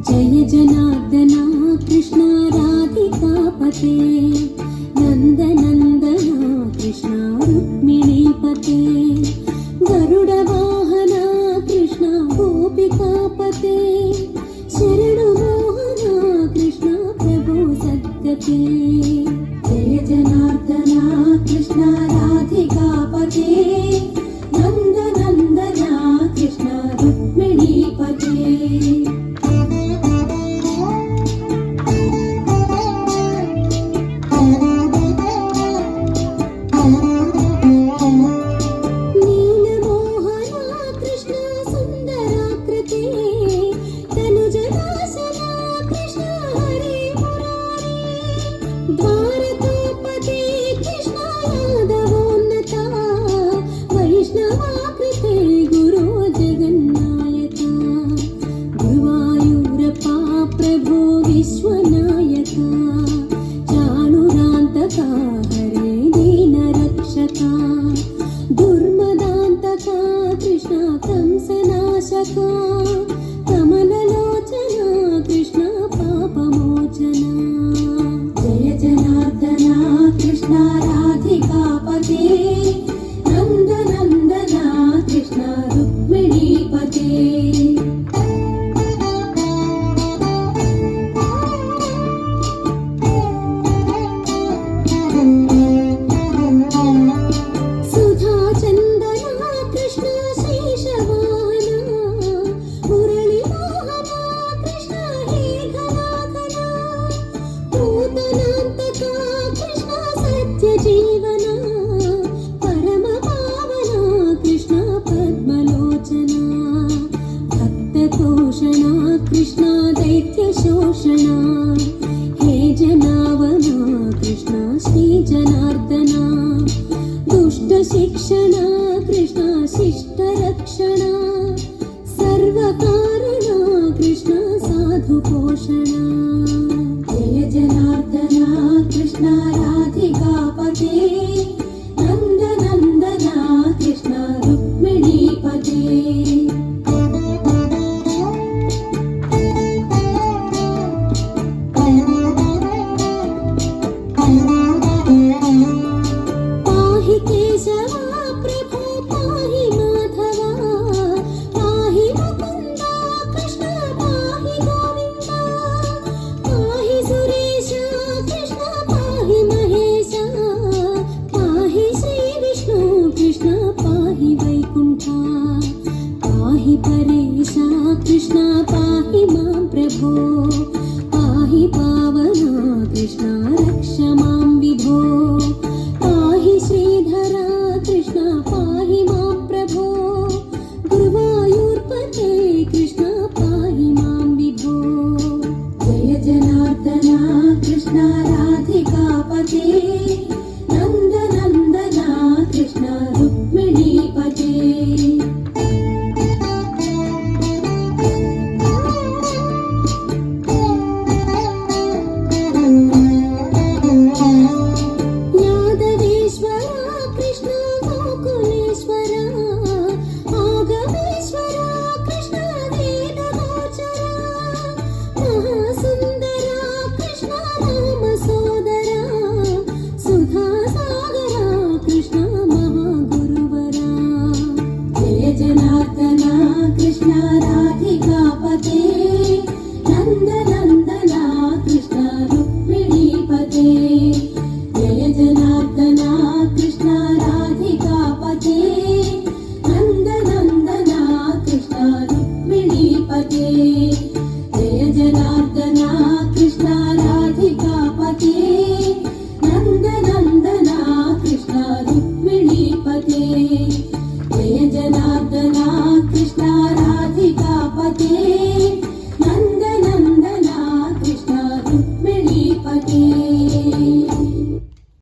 जय जनार्दना कृष्ण राधिकापते नन्दनन्दना कृष्ण रुक्मिणीपते गरुडवाहना कृष्ण गोपिकापते शरणुमोहना कृष्ण प्रभो सद्गते जय जनार्दना कृष्ण राधिकापते नन्दनन्दना कृष्ण रुक्मिणीपते कमललोचना कृष्ण पापमोचना जय जनार्दना कृष्ण राधिकापते नन्दनन्दना कृष्ण रुक्मिणीपते जीवना परम पावना कृष्ण पद्मलोचना भक्ततोषणा कृष्ण दैत्यशोषणा हे जनावना कृष्ण श्रीजनार्दना दुष्टशिक्षणा कृष्ण शिष्टरक्षणा सर्वकारणा कृष्ण साधुपोषणा जय जनार्दना कृष्ण राधिकापते नन्दनन्दना कृष्ण रुक्मिणीपते पाहि केशवा प्रभो पाहि माधवा पाहि मुकुन्दा कृष्ण पाहि गोविन्दा पाहि सुरेशा कृष्ण पाहि महेशा पाहि श्रीविष्णु कृष्ण पाहि वैकुण्ठा पाहि परेशा कृष्ण पाहि मां प्रभो